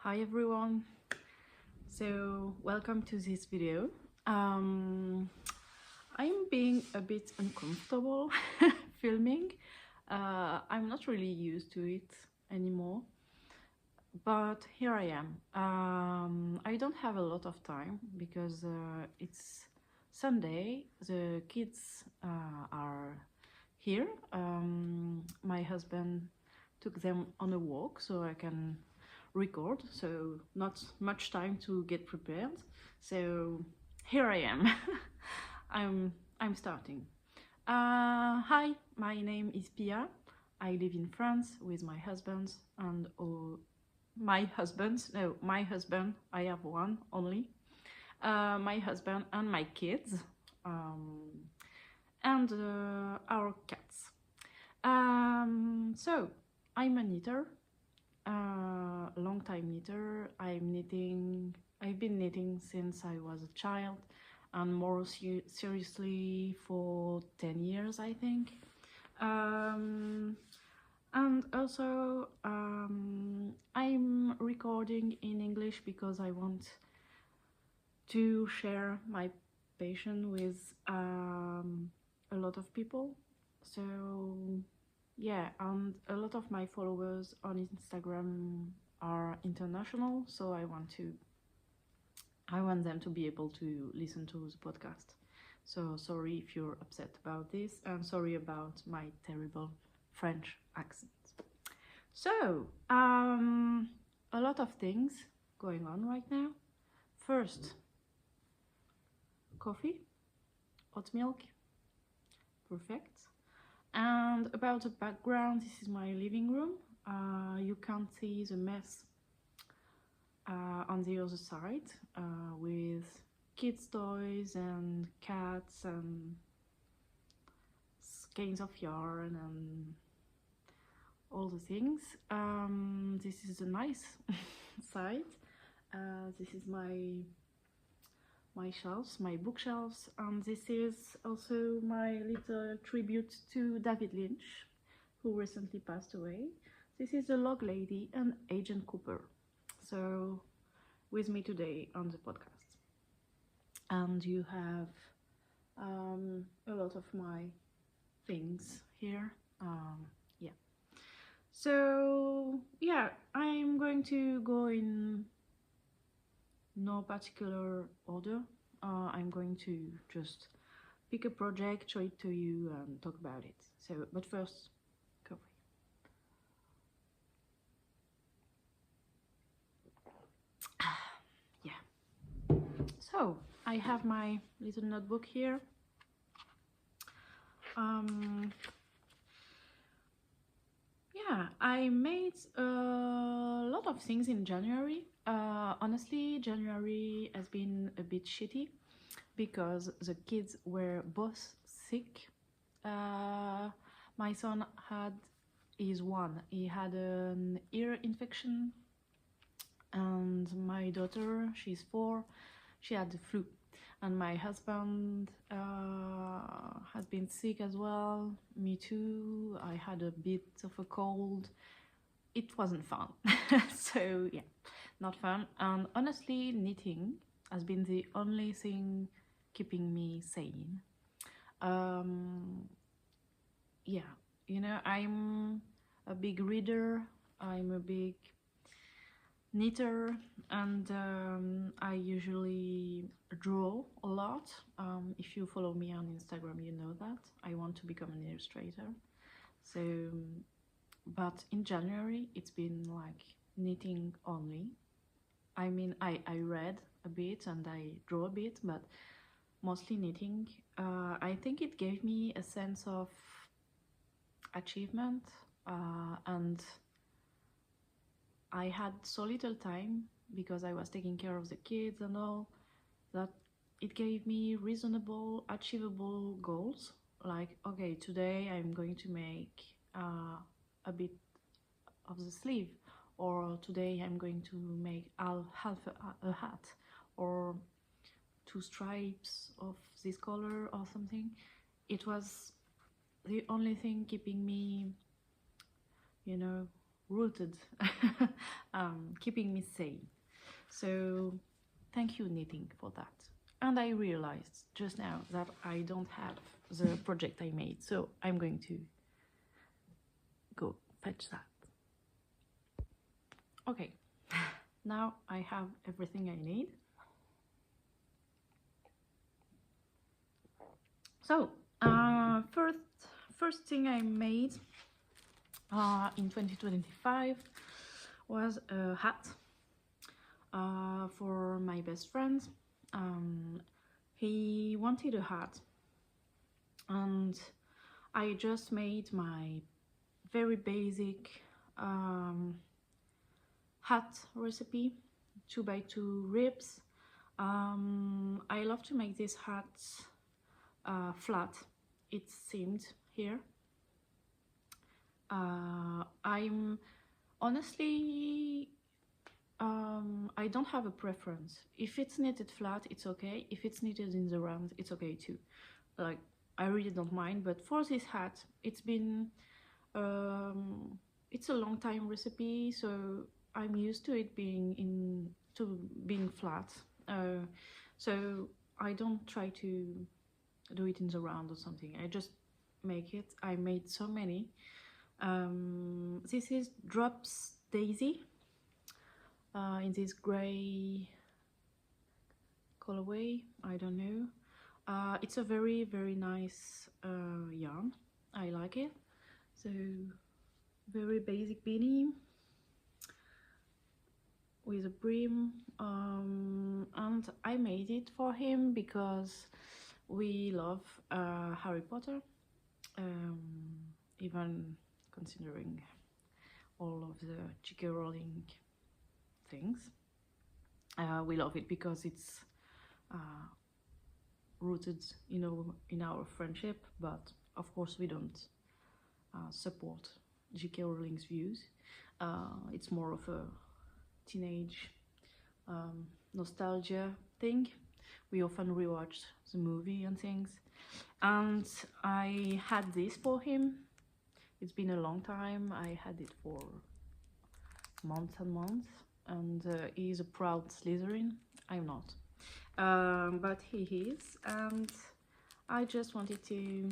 Hi everyone, so welcome to this video. I'm being a bit uncomfortable filming. I'm not really used to it anymore, but here I am. I don't have a lot of time because it's Sunday, the kids are here. My husband took them on a walk so I can record, so not much time to get prepared. So here I am. I'm starting. Hi, my name is Pia. I live in France with my husband and my husband. I have one only. My husband and my kids, and our cats. So I'm a knitter, long time knitter. I've been knitting since I was a child, and more seriously for 10 years, I think. And also I'm recording in English because I want to share my passion with a lot of people. So yeah, and a lot of my followers on Instagram are international, so I want them to be able to listen to the podcast. So sorry if you're upset about this, and sorry about my terrible French accent. So a lot of things going on right now. First, coffee, hot milk, perfect. And about the background, this is my living room. You can't see the mess on the other side with kids' toys and cats and skeins of yarn and all the things. This is a nice side. This is my shelves, my bookshelves, and this is also my little tribute to David Lynch, who recently passed away. This is the Log Lady and Agent Cooper. So with me today on the podcast, and you have a lot of my things here. Yeah. So yeah, I'm going to go in no particular order. I'm going to just pick a project, show it to you, and talk about it. So, but first, coffee. Yeah. So I have my little notebook here. Yeah, I made a lot of things in January. Honestly, January has been a bit shitty because the kids were both sick. My son he had an ear infection, and my daughter, she's 4, she had the flu. And my husband has been sick as well. Me too. I had a bit of a cold. It wasn't fun. So yeah, not fun. And honestly, knitting has been the only thing keeping me sane. Yeah, you know, I'm a big reader. I'm a big knitter, and I usually draw a lot. If you follow me on Instagram, you know that I want to become an illustrator. So but in January it's been like knitting only. I mean, I read a bit and I draw a bit, but mostly knitting. I think it gave me a sense of achievement, and I had so little time because I was taking care of the kids and all, that it gave me reasonable, achievable goals. Like, okay, today I'm going to make a bit of the sleeve, or today I'm going to make half a hat, or 2 stripes of this color or something. It was the only thing keeping me, you know, rooted keeping me sane. So thank you, knitting, for that. And I realized just now that I don't have the project I made, so I'm going to go fetch that. Okay, now I have everything I need. So first thing I made in 2025 was a hat for my best friend. He wanted a hat, and I just made my very basic hat recipe, 2x2 ribs. I love to make this hat flat. It's seamed here. I'm honestly, I don't have a preference. If it's knitted flat, it's okay. If it's knitted in the round, it's okay too. Like, I really don't mind. But for this hat, it's been it's a long time recipe, so I'm used to it being flat. So I don't try to do it in the round or something. I just make it. I made so many. This is Drops Daisy in this gray colorway. I don't know. It's a very, very nice yarn. I like it. So very basic beanie with a brim, and I made it for him because we love Harry Potter, even considering all of the J.K. Rowling things. We love it because it's rooted, you know, in our friendship, but of course we don't support J.K. Rowling's views. It's more of a teenage nostalgia thing. We often rewatch the movie and things, and I had this for him. It's been a long time. I had it for months and months, and he's a proud Slytherin. I'm not, but he is, and I just wanted to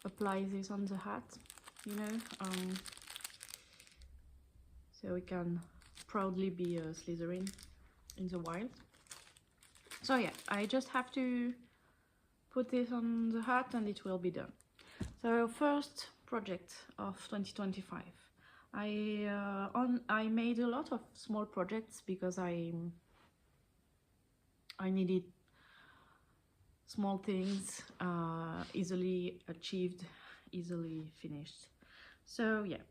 apply this on the hat, you know, so we can proudly be a Slytherin in the wild. So yeah, I just have to put this on the hat and it will be done. So first project of 2025. I made a lot of small projects because I needed small things, easily achieved, easily finished. So yeah,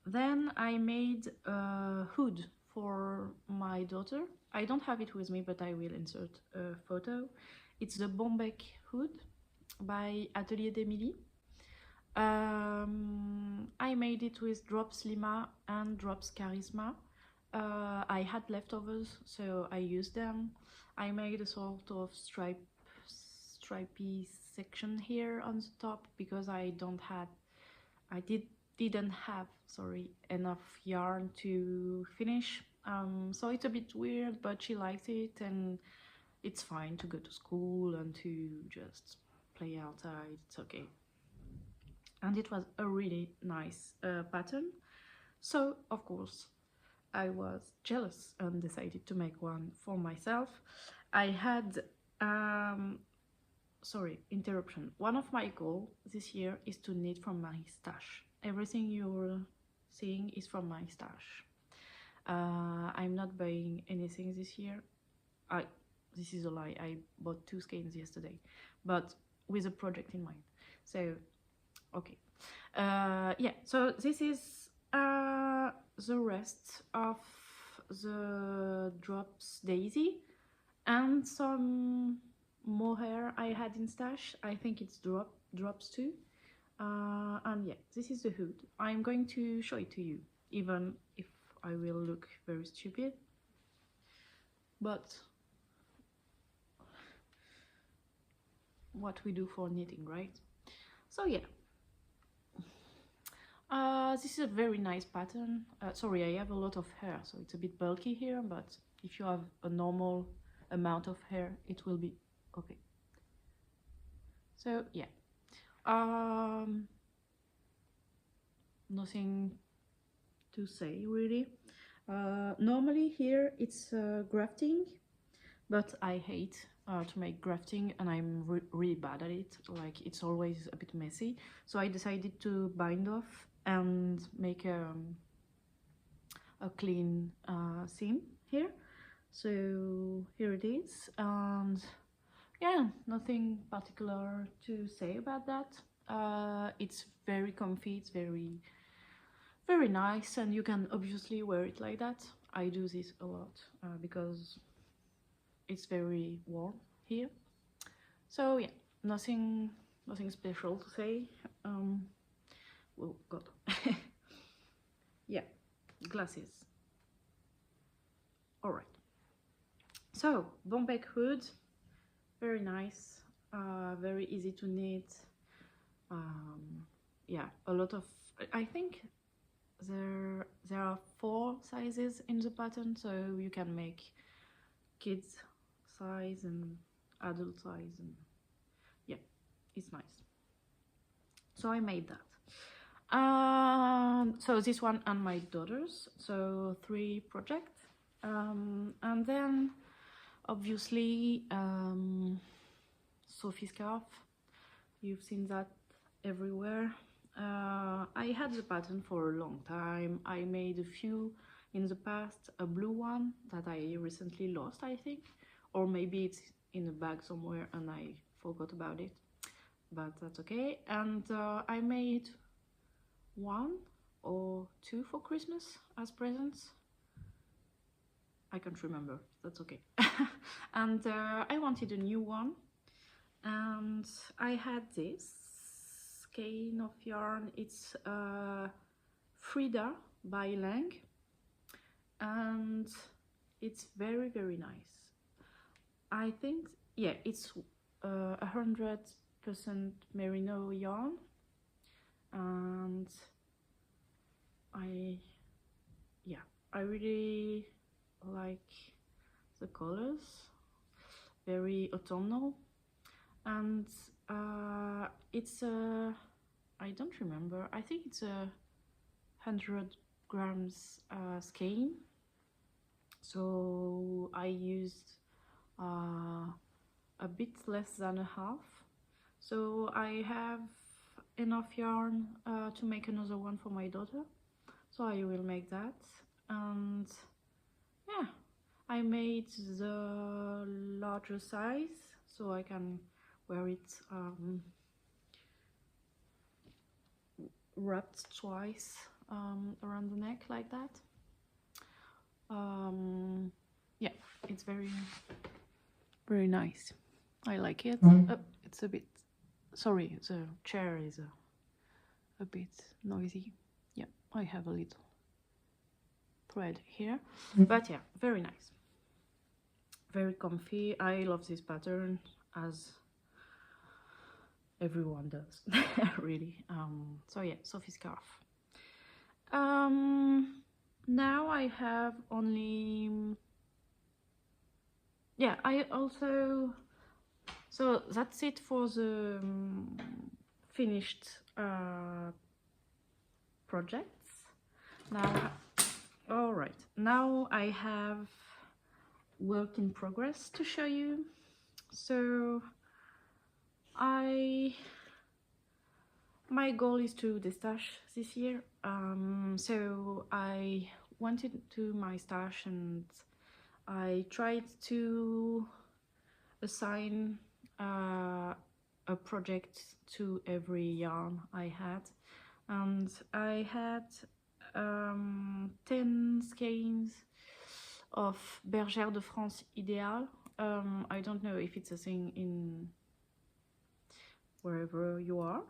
then I made a hood for my daughter. I don't have it with me, but I will insert a photo. It's the Bombec hood by Atelier d'Emilie. I made it with Drops Lima and Drops Charisma. I had leftovers, so I used them. I made a sort of stripy section here on the top because I didn't have enough yarn to finish. So it's a bit weird, but she likes it, and it's fine to go to school and to just play outside. It's okay. And it was a really nice pattern. So of course I was jealous and decided to make one for myself. I had sorry, interruption. One of my goals this year is to knit from my stash. Everything you're seeing is from my stash. I'm not buying anything this year. This is a lie. I bought 2 skeins yesterday, but with a project in mind. So okay, yeah, so this is the rest of the Drops Daisy and some mohair I had in stash. I think it's drops too. And yeah, this is the hood. I'm going to show it to you, even if I will look very stupid, but what we do for knitting, right? So yeah, This is a very nice pattern. Sorry, I have a lot of hair, so it's a bit bulky here, but if you have a normal amount of hair, it will be okay. So yeah, nothing to say really. Normally here it's grafting, but I hate to make grafting, and I'm really bad at it. Like, it's always a bit messy, so I decided to bind off and make a clean seam here. So here it is, and yeah, nothing particular to say about that. It's very comfy, it's very nice, and you can obviously wear it like that. I do this a lot because it's very warm here. So yeah, nothing special to say. Oh god. Yeah, glasses. All right, so Bombec hood, very nice, very easy to knit. Yeah, a lot of, I think there are 4 sizes in the pattern, so you can make kids size and adult size, and yeah, it's nice. So I made that. So this one and my daughters, so 3 projects. And then obviously Sophie scarf, you've seen that everywhere. I had the pattern for a long time. I made a few in the past, a blue one that I recently lost, I think, or maybe it's in a bag somewhere and I forgot about it, but that's okay. And I made 1 or 2 for Christmas as presents. I can't remember, that's okay. And I wanted a new one, and I had this skein of yarn. It's Frida by Lang, and it's very nice. I think, yeah, it's 100% merino yarn, and I really like the colors, very autumnal. And it's a, I don't remember, I think it's a 100 grams skein, so I used a bit less than a half, so I have enough yarn to make another one for my daughter, so I will make that. And yeah, I made the larger size so I can wear it wrapped twice around the neck like that. Yeah, it's very nice. I like it. It's a bit, sorry, the chair is a bit noisy. Yeah, I have a little thread here, but yeah, very nice, very comfy. I love this pattern, as everyone does. Really. So yeah, Sophie scarf. Now I have only, yeah, I also, so that's it for the finished projects. Now, all right, now I have work in progress to show you. So my goal is to destash this year. So I went into my stash and I tried to assign a project to every yarn I had, and I had 10 skeins of Bergère de France Idéal. I don't know if it's a thing in wherever you are.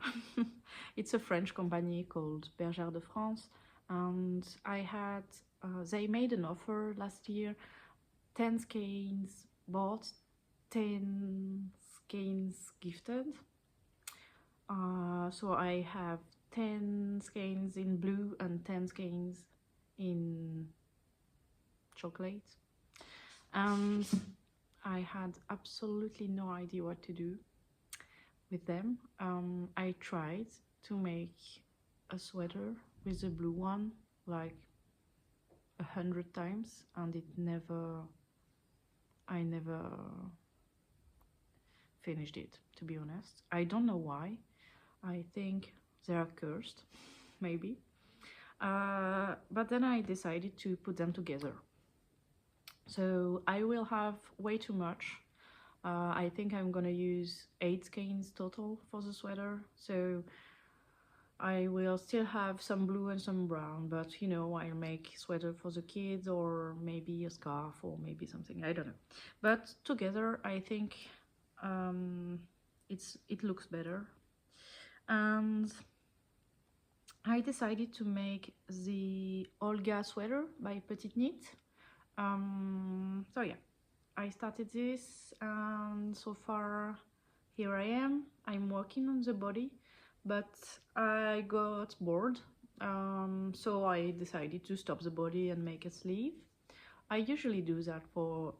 It's a French company called Bergère de France, and I had they made an offer last year, 10 skeins bought, 10 skeins gifted. So I have 10 skeins in blue and 10 skeins in chocolate, and I had absolutely no idea what to do with them. I tried to make a sweater with the blue one like 100 times, and I never finished it, to be honest. I don't know why. I think they are cursed, maybe. But then I decided to put them together. So I will have way too much. I think I'm gonna use 8 skeins total for the sweater. So I will still have some blue and some brown, but you know, I'll make sweater for the kids, or maybe a scarf, or maybe something, I don't know. But together, I think it looks better. And I decided to make the Olga sweater by Petite Knit. So yeah, I started this, and so far here I am. I'm working on the body, but I got bored, so I decided to stop the body and make a sleeve. I usually do that for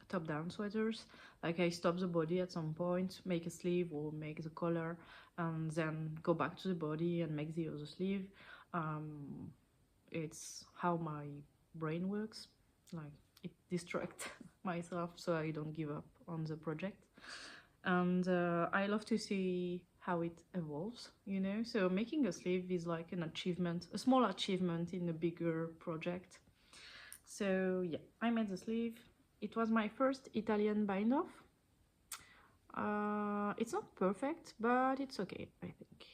top-down sweaters. Like, I stop the body at some point, make a sleeve or make the collar, and then go back to the body and make the other sleeve. It's how my brain works. Like, it distracts myself so I don't give up on the project. And I love to see how it evolves, you know. So making a sleeve is like an achievement, a small achievement in a bigger project. So yeah, I made the sleeve. It was my first Italian bind off. It's not perfect, but it's okay, I think.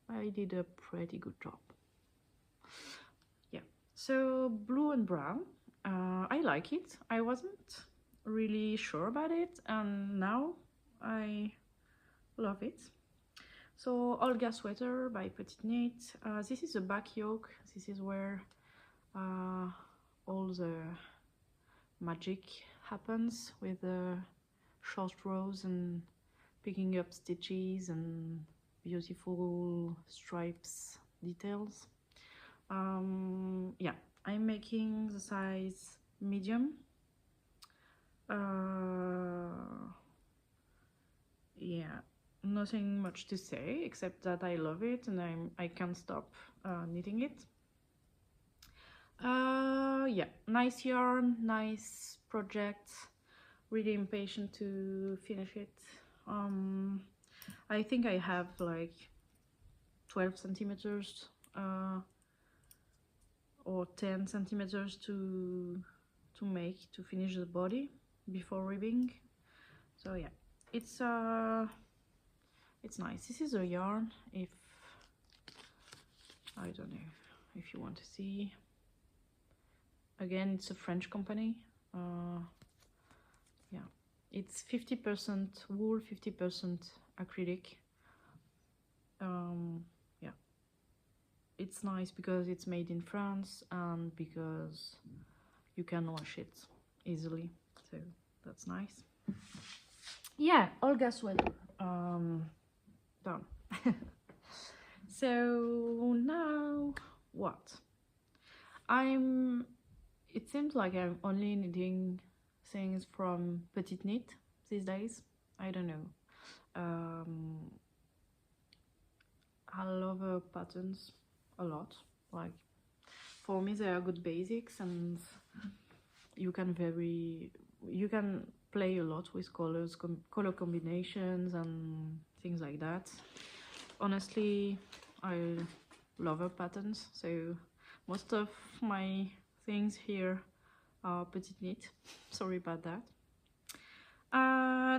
I did a pretty good job. Yeah, so blue and brown, I like it. I wasn't really sure about it, and now I love it. So Olga sweater by Petite Knit. This is the back yoke. This is where all the magic happens, with the short rows and picking up stitches and beautiful stripes details. Yeah, I'm making the size medium. Yeah, nothing much to say except that I love it, and I can't stop knitting it. Yeah, nice yarn, nice project. Really impatient to finish it. I think I have like 12 centimeters or 10 centimeters to finish the body before ribbing. So yeah, it's nice. This is a yarn, if I don't know if you want to see. Again, it's a French company. Yeah, it's 50% wool, 50% acrylic. Yeah, it's nice because it's made in France and because you can wash it easily, so that's nice. Yeah, Olga sweater done. So now what? It seems like I'm only knitting things from Petite Knit these days. I don't know. I love her patterns a lot. Like, for me, they are good basics, and you can play a lot with colors, color combinations and things like that. Honestly, I love her patterns, so most of my things here are Petite Knit. Sorry about that.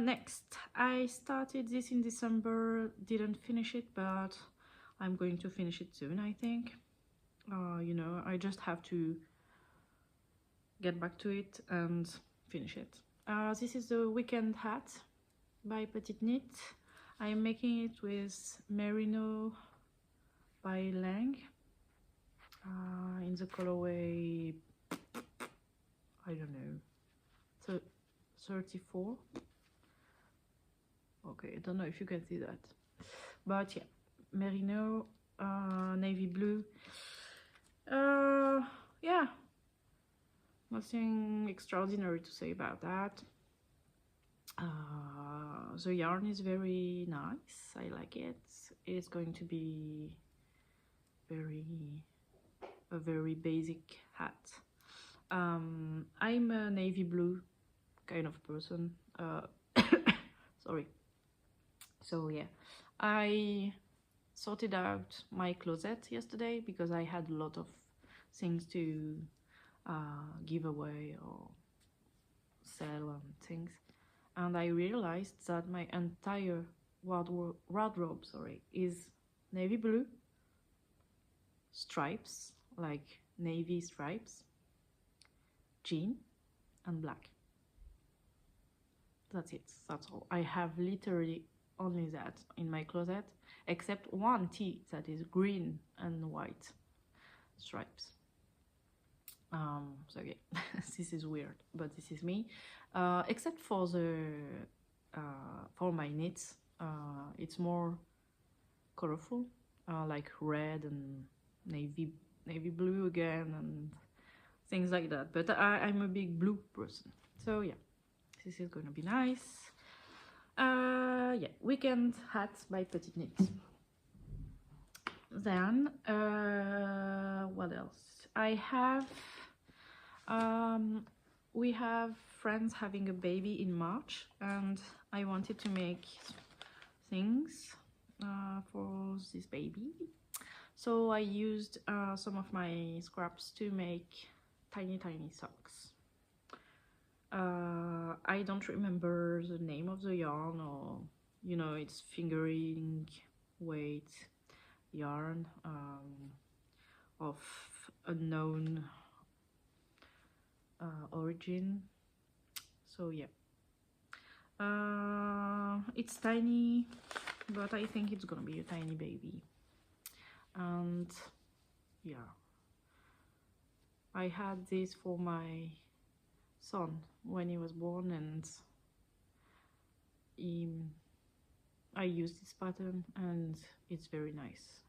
Next, I started this in December, didn't finish it, but I'm going to finish it soon, I think. You know, I just have to get back to it and finish it. This is the weekend hat by Petite Knit. I'm making it with Merino by Lang in the colorway, I don't know, 34. Okay, I don't know if you can see that. but yeah, merino, navy blue. Yeah, nothing extraordinary to say about that. The yarn is very nice. I like it. It's going to be a very basic hat. I'm a navy blue kind of person. Sorry. So yeah, I sorted out my closet yesterday because I had a lot of things to give away or sell and things, and I realized that my entire wardrobe, is navy blue, stripes, like navy stripes, jean, and black. That's it. That's all. I have literally only that in my closet, except one tee that is green and white stripes. So yeah, this is weird, but this is me. Except for the for my knits, it's more colorful, like red and navy blue again and things like that. But I'm a big blue person, so yeah, this is gonna be nice. Yeah, weekend hats by Petite Knit. Then what else? I have we have friends having a baby in March, and I wanted to make things for this baby. So I used some of my scraps to make tiny socks. I don't remember the name of the yarn, or you know, it's fingering weight yarn of unknown origin. So yeah, it's tiny, but I think it's gonna be a tiny baby. And yeah, I had this for my son when he was born, and I used this pattern, and it's very nice.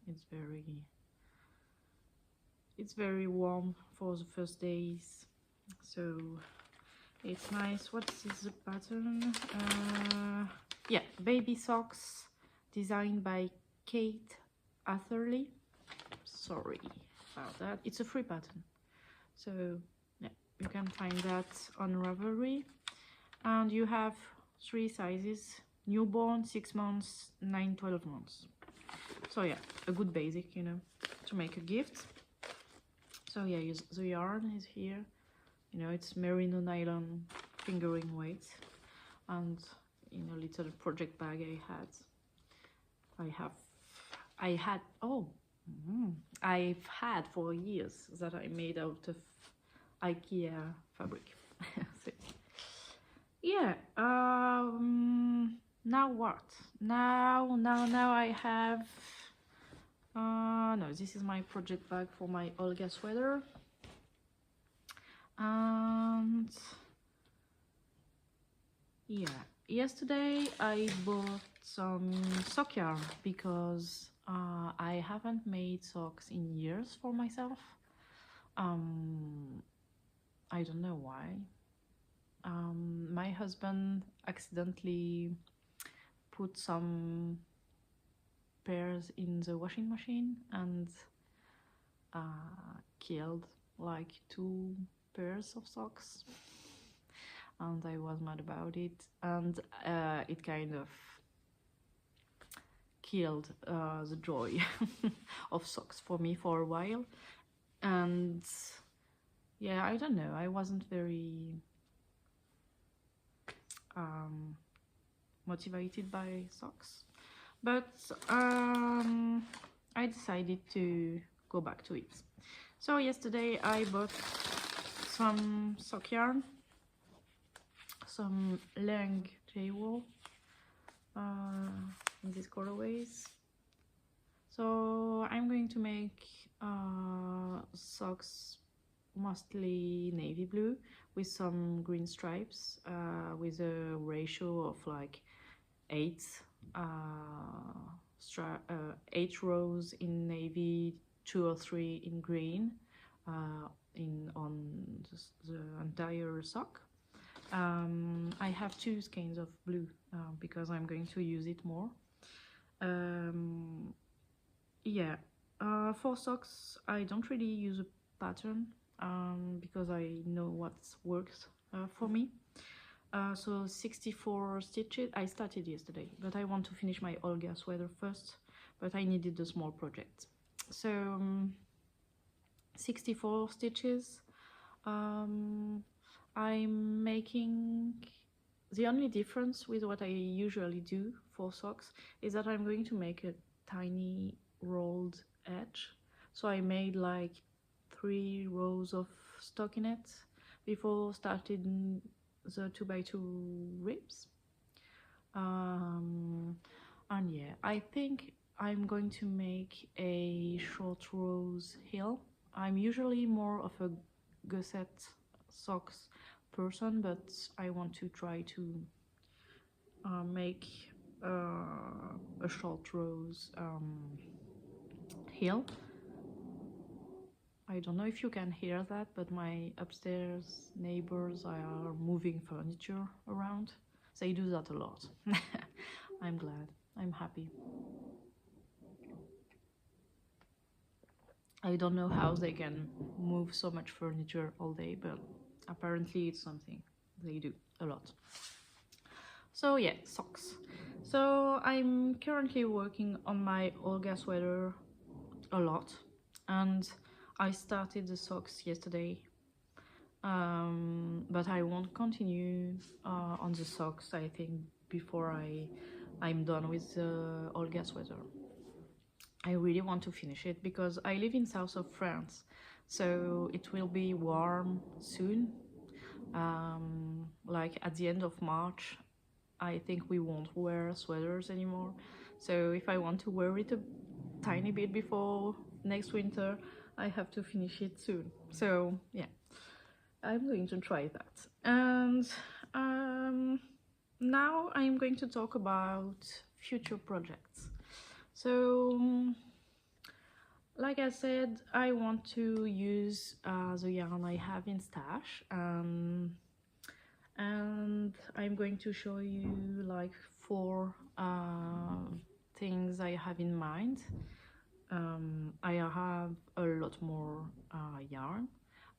It's very warm for the first days, so it's nice. What is the pattern? Yeah, baby socks, designed by Kate Atherley. Sorry about that. It's a free pattern, so yeah, you can find that on Ravelry. And you have 3 sizes: newborn, 6 months, 9, 12 months. So yeah, a good basic, you know, to make a gift. So yeah, the yarn is here. You know, it's merino nylon fingering weight, and in a little project bag I've had for years that I made out of IKEA fabric. So, yeah, now what? Now I have no, this is my project bag for my Olga sweater. And yeah, yesterday I bought some sock yarn because I haven't made socks in years for myself. I don't know why. My husband accidentally put some pairs in the washing machine and killed like 2 pairs of socks, and I was mad about it, and it kind of killed the joy of socks for me for a while. And yeah, I don't know, I wasn't very motivated by socks, but I decided to go back to it. So yesterday I bought some sock yarn, some Lang J-wool in these colorways. So I'm going to make socks mostly navy blue with some green stripes, with a ratio of like 8 8 rows in navy, 2 or 3 in green, on the entire sock. I have 2 skeins of blue because I'm going to use it more. Yeah, for socks I don't really use a pattern because I know what works for me. So 64 stitches. I started yesterday, but I want to finish my Olga sweater first, but I needed a small project. So 64 stitches. I'm making, the only difference with what I usually do for socks is that I'm going to make a tiny rolled edge. So I made like 3 rows of stockinette before starting the 2x2 ribs. And yeah, I think I'm going to make a short rose heel. I'm usually more of a gusset socks person, but I want to try to make a short rose heel. I don't know if you can hear that, but my upstairs neighbors are moving furniture around. They do that a lot. I'm glad. I'm happy. I don't know how they can move so much furniture all day, but apparently it's something they do a lot. So yeah, socks. So I'm currently working on my Olga sweater a lot, and I started the socks yesterday, but I won't continue on the socks, I think, before I'm done with the Olga sweater. I really want to finish it because I live in south of France, so it will be warm soon. Like at the end of March, I think we won't wear sweaters anymore. So if I want to wear it a tiny bit before next winter, I have to finish it soon. So yeah, I'm going to try that. And now I'm going to talk about future projects. So like I said, I want to use the yarn I have in stash, and I'm going to show you like 4 things I have in mind. I have a lot more yarn.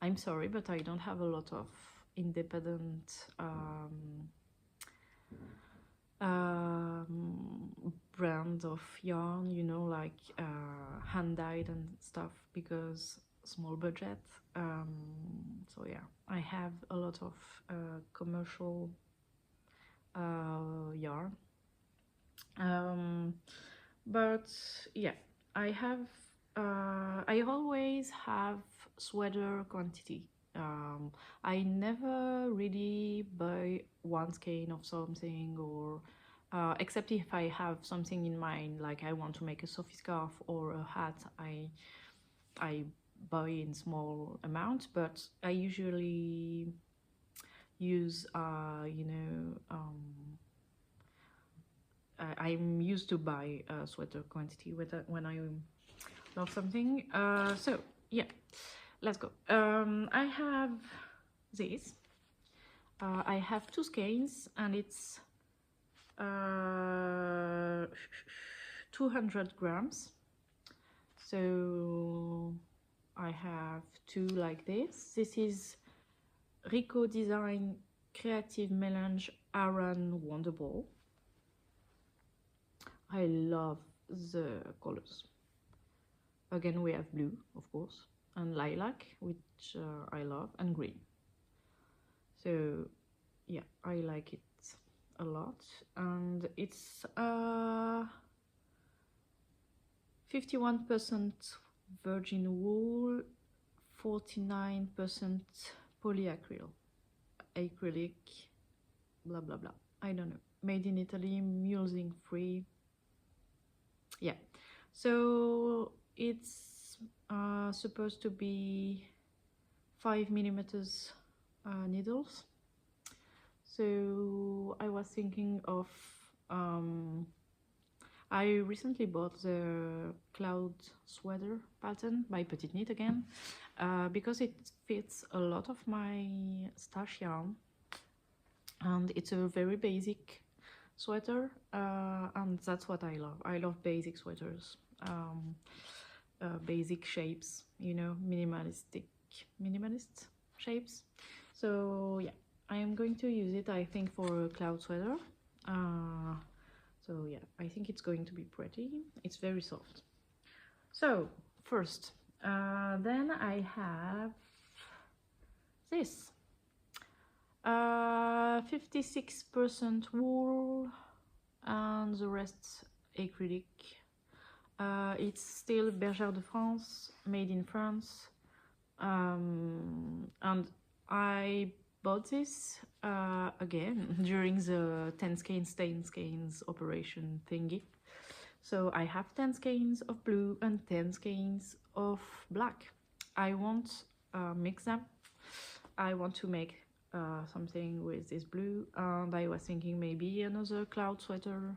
I'm sorry, but I don't have a lot of independent brand of yarn, you know, like hand-dyed and stuff, because small budget. So yeah, I have a lot of commercial yarn, but yeah, I always have sweater quantity. I never really buy 1 skein of something, or except if I have something in mind, like I want to make a Sophie scarf or a hat, I buy in small amounts, but I usually use I'm used to buy a sweater quantity when I love something. So yeah, let's go. I have this. I have 2 skeins, and it's 200 grams. So I have 2 like this. This is Rico Design Creative Melange Aran Wonder Ball. I love the colors. Again, we have blue, of course, and lilac, which I love, and green. So yeah, I like it a lot, and it's 51% virgin wool, 49% polyacrylic, blah blah blah, I don't know, made in Italy, mulesing free. Yeah, so it's supposed to be 5 millimeters needles. So I was thinking of I recently bought the Cloud Sweater pattern by Petite Knit again, because it fits a lot of my stash yarn, and it's a very basic sweater, and that's what I love. I love basic sweaters, basic shapes, you know, minimalist shapes. So yeah, I am going to use it, I think, for a cloud sweater. So yeah, I think it's going to be pretty. It's very soft. So first, then I have this 56% wool and the rest acrylic. It's still Bergère de France, made in France, and I bought this again during the 10 skeins operation thingy. So I have 10 skeins of blue and 10 skeins of black. I won't mix them. I want to make something with this blue, and I was thinking maybe another cloud sweater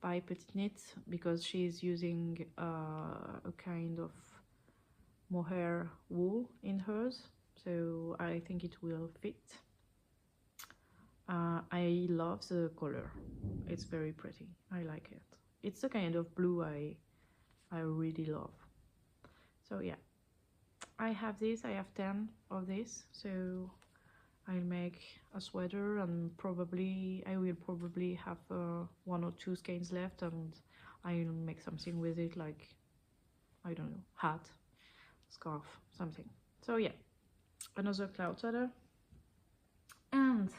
by Petite Knit, because she's using a kind of mohair wool in hers, so I think it will fit. I love the color, it's very pretty, I like it. It's the kind of blue I really love. So yeah, I have this, I have 10 of this, so I'll make a sweater, and I will probably have 1 or 2 skeins left, and I'll make something with it, like, I don't know, hat, scarf, something. So yeah, another cloud sweater. And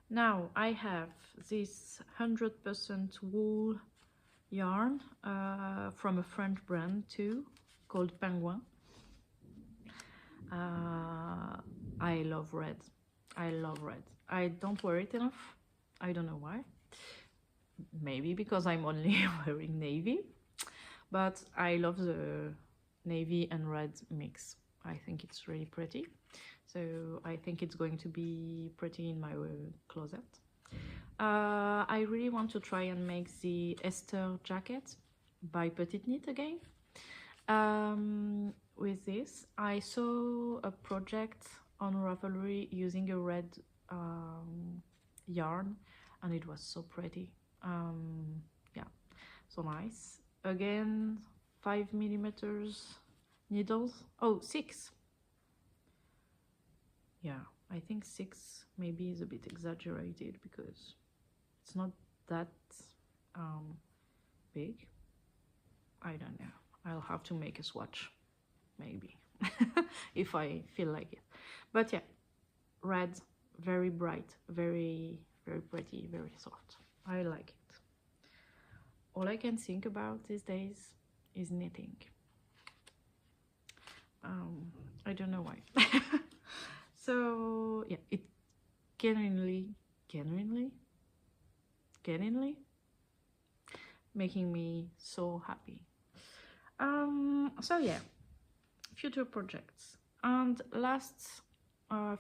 now I have this 100% wool yarn from a French brand too, called Penguin. I love red. I love red. I don't wear it enough. I don't know why. Maybe because I'm only wearing navy, but I love the navy and red mix. I think it's really pretty. So I think it's going to be pretty in my closet. I really want to try and make the Esther jacket by Petite Knit again. With this, I saw a project on Ravelry using a red yarn, and it was so pretty. Yeah, so nice. Again, 5mm needles. Oh, 6. Yeah, I think 6 maybe is a bit exaggerated, because it's not that big. I don't know. I'll have to make a swatch, maybe, if I feel like it. But yeah, red, very bright, very, very pretty, very soft. I like it. All I can think about these days is knitting. I don't know why. So yeah, it genuinely making me so happy. So yeah, future projects. And last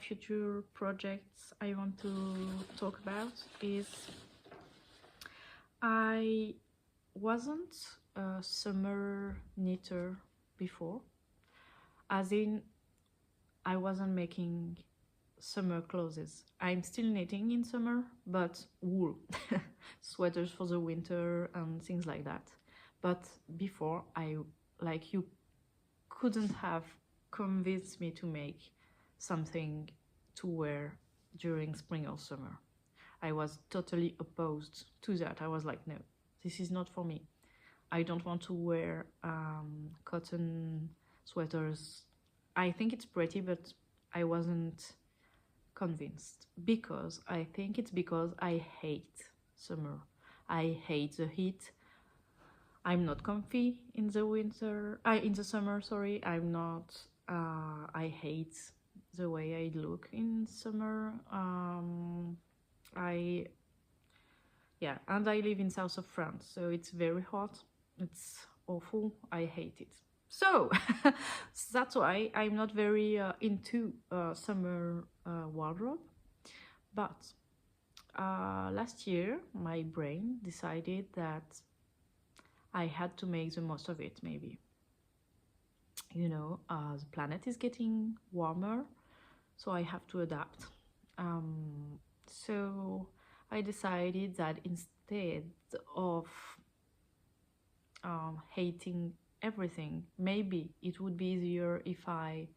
future projects I want to talk about is, I wasn't a summer knitter before, as in I wasn't making summer clothes. I'm still knitting in summer, but wool sweaters for the winter and things like that. But before, you couldn't have convinced me to make something to wear during spring or summer. I was totally opposed to that. I was like, no, this is not for me. I don't want to wear cotton sweaters. I think it's pretty, but I wasn't convinced, because I think it's because I hate summer. I hate the heat. I'm not comfy in the summer, sorry. I'm not, I hate the way I look in summer. Yeah, and I live in south of France, so it's very hot. It's awful. I hate it. So that's why I'm not very into summer wardrobe. But last year, my brain decided that I had to make the most of it, maybe. You know, the planet is getting warmer, so I have to adapt. So I decided that instead of hating everything, maybe it would be easier if I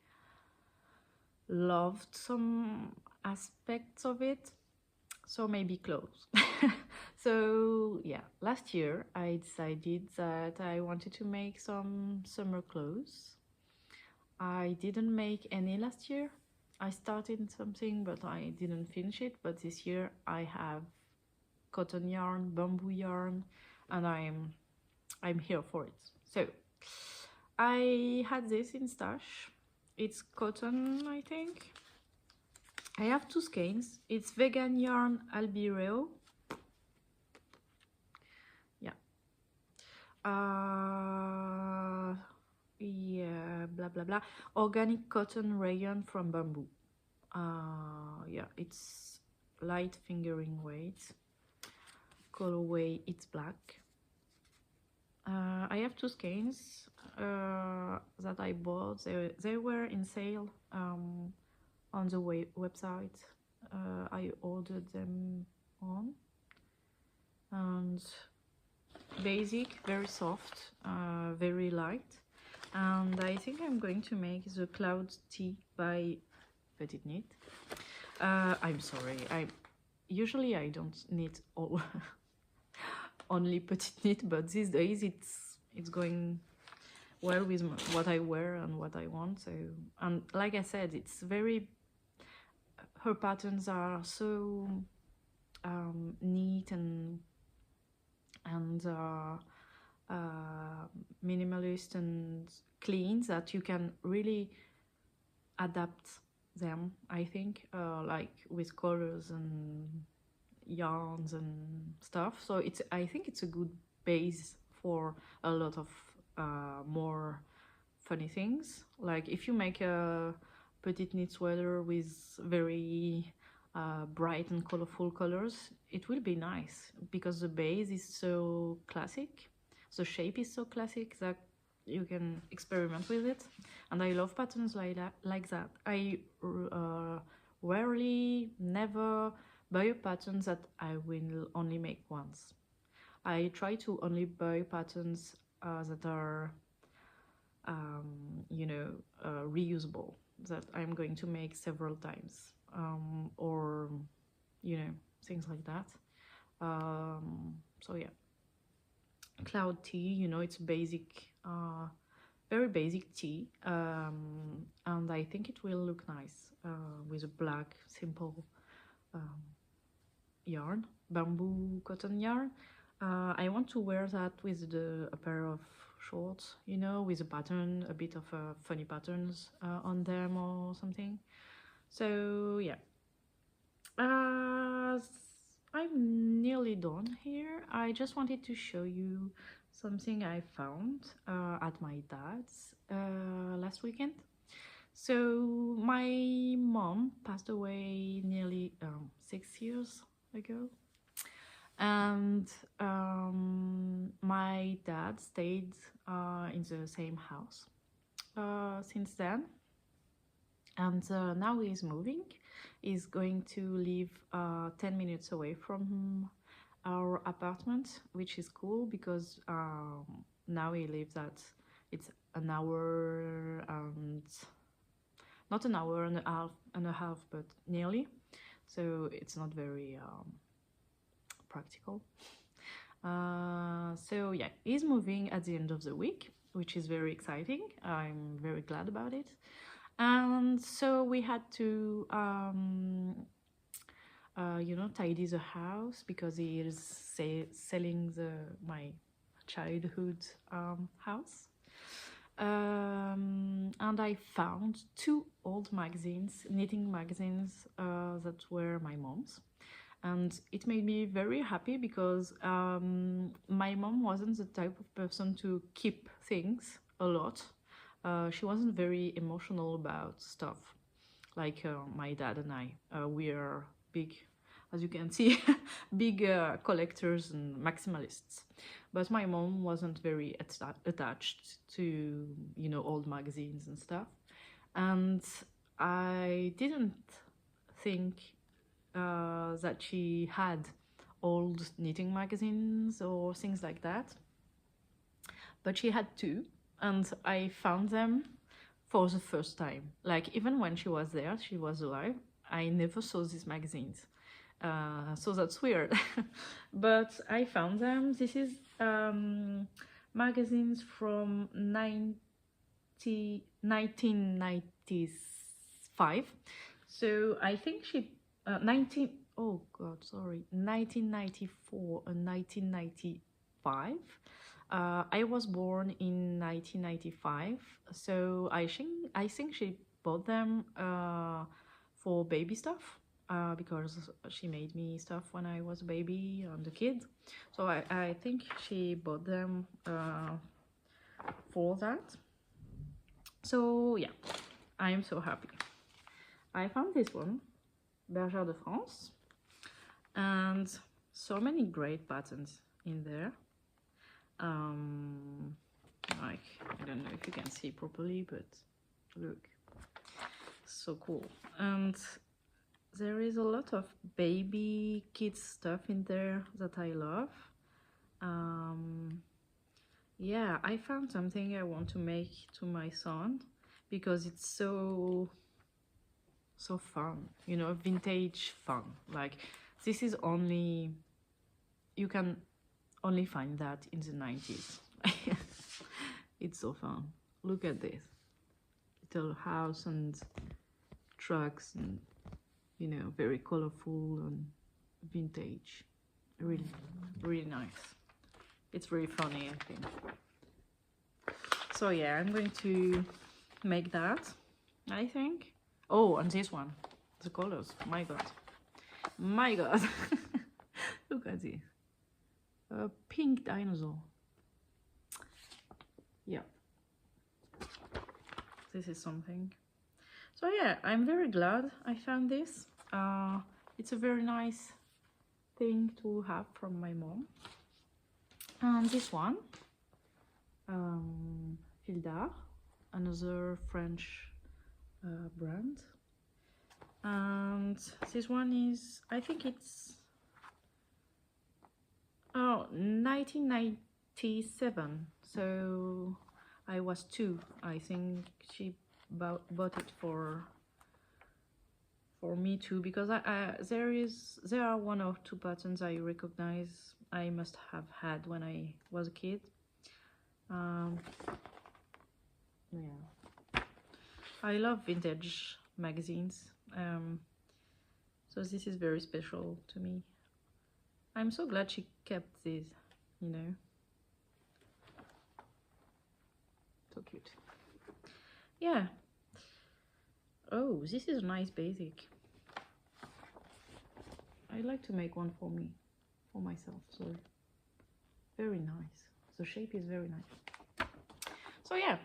loved some aspects of it. So maybe clothes. So yeah, last year I decided that I wanted to make some summer clothes. I didn't make any last year. I started something but I didn't finish it. But this year I have cotton yarn, bamboo yarn, and I'm here for it. So I had this in stash. It's cotton, I think. I have two skeins. It's vegan yarn albireo. Yeah. Yeah, blah blah blah. Organic cotton rayon from bamboo. Yeah, it's light fingering weight. Colorway, it's black. I have two skeins that I bought. They were in sale on the website. I ordered them on, and basic, very soft, very light. And I think I'm going to make the Cloud Tea by Petite Knit. I'm sorry, usually I don't knit all only Petite Knit, but these days it's going well with what I wear and what I want. So, and like I said, it's very, her patterns are so neat and minimalist and clean that you can really adapt them, I think, like with colors and yarns and stuff. So I think it's a good base for a lot of more funny things. Like if you make a Petite Knit sweater with very bright and colorful colors, it will be nice because the base is so classic, the shape is so classic that you can experiment with it. And I love patterns like that. I rarely, never buy a pattern that I will only make once. I try to only buy patterns that are reusable, that I'm going to make several times, or things like that. So yeah, Cloud Tea, it's basic, very basic tea, and I think it will look nice with a black simple yarn, bamboo cotton yarn. I want to wear that with a pair of shorts, with a pattern, a bit of funny patterns on them or something. So yeah, I'm nearly done here. I just wanted to show you something I found at my dad's last weekend. So my mom passed away nearly 6 years ago, and my dad stayed in the same house since then, and now he's moving. He's going to live 10 minutes away from our apartment, which is cool because now he lives at, it's an hour and not an hour and a half, but nearly. So it's not very practical. So yeah, he's moving at the end of the week, which is very exciting. I'm very glad about it. And so we had to tidy the house because he is selling my childhood house. And I found two old magazines, knitting magazines, that were my mom's. And it made me very happy because my mom wasn't the type of person to keep things a lot. She wasn't very emotional about stuff like my dad and I. We are big, as you can see, big collectors and maximalists. but my mom wasn't very attached to, you know, old magazines and stuff, and I didn't think that she had old knitting magazines or things like that, but she had two, and I found them for the first time. Like, even when she was there, she was alive, I never saw these magazines. So that's weird. But I found them. This is magazines from 1995. So I think she 1994 and 1995. I was born in 1995, so I think she bought them for baby stuff, because she made me stuff when I was a baby and a kid. So I think she bought them for that. So yeah, I am so happy. I found this one, Bergère de France, and so many great patterns in there. Like, I don't know if you can see properly, but look, so cool. And there is a lot of baby kids stuff in there that I love. Yeah, I found something I want to make to my son because it's so fun, you know, vintage fun. Like, this is only, you can only find that in the 90s. It's so fun. Look at this little house and trucks, and, you know, very colorful and vintage. Really, really nice. It's very funny, I think. So yeah, I'm going to make that, I think. Oh, and this one, the colors, my god, my god. Look at this, a pink dinosaur. Yeah, this is something. So yeah, I'm very glad I found this. It's a very nice thing to have from my mom. And this one, Fildar, another French brand. And this one is, I think it's 1997. So I was 2. I think she bought it for me too, because there are 1 or 2 patterns I recognize I must have had when I was a kid. Yeah, I love vintage magazines, so this is very special to me. I'm so glad she kept this, you know. So cute. Yeah. Oh, this is a nice basic. I'd like to make one for me, for myself. So very nice. The shape is very nice. So yeah,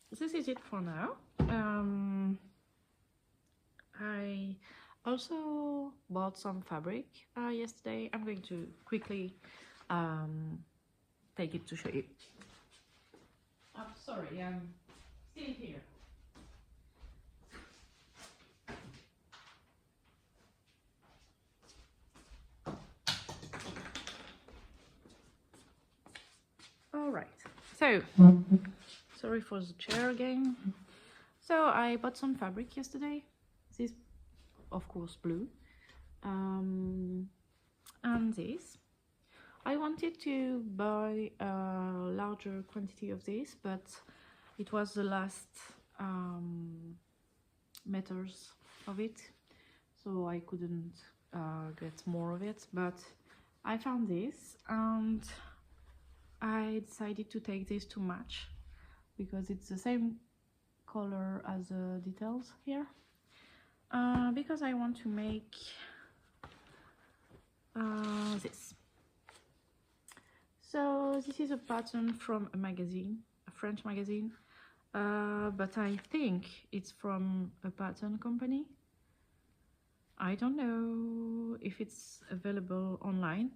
this is it for now. I also bought some fabric yesterday. I'm going to quickly take it to show you. I'm sorry, I'm still here. All right, so sorry for the chair again. So I bought some fabric yesterday. This, of course, blue, and this. I wanted to buy a larger quantity of this, but it was the last meters of it, so I couldn't get more of it. But I found this, and I decided to take this to match because it's the same color as the details here, because I want to make this. So this is a pattern from a magazine, a French magazine, but I think it's from a pattern company. I don't know if it's available online.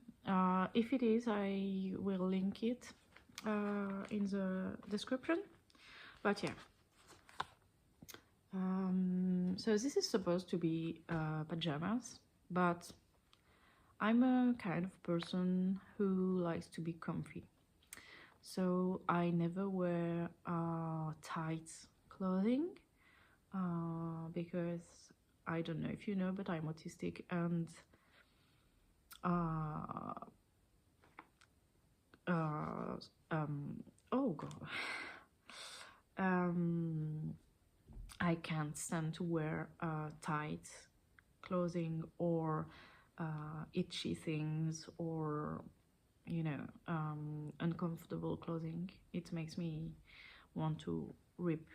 If it is, I will link it in the description. But yeah, so this is supposed to be pajamas, but I'm a kind of person who likes to be comfy. So I never wear tight clothing because I don't know if you know, but I'm autistic, and uh, uh, oh god, I can't stand to wear tight clothing or itchy things, or you know, uncomfortable clothing. It makes me want to rip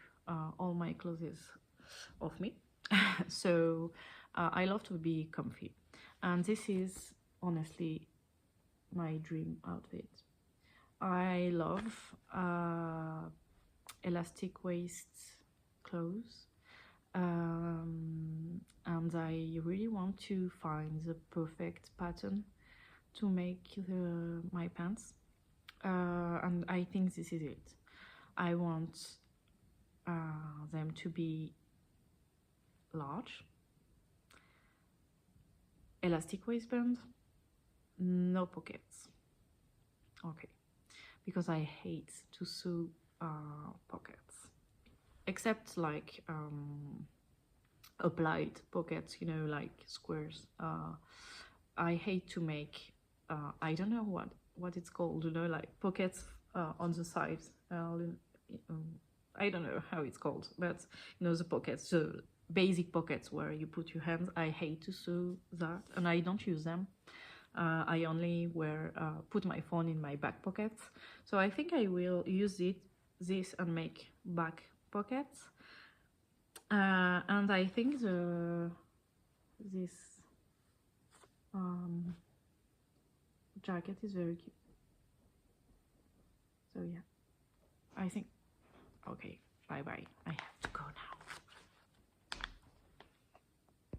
all my clothes off me. So I love to be comfy, and this is honestly my dream outfit. I love elastic waist clothes, and I really want to find the perfect pattern to make my pants, and I think this is it. I want them to be large, elastic waistband, no pockets. Okay, because I hate to sew pockets, except like applied pockets, you know, like squares. I hate to make I don't know what it's called, you know, like pockets on the sides. I don't know how it's called, but you know, the pockets, the basic pockets where you put your hands. I hate to sew that, and I don't use them. I only put my phone in my back pockets. So I think I will use this and make back pockets. And I think this jacket is very cute. So yeah, I think, okay, bye bye. I have to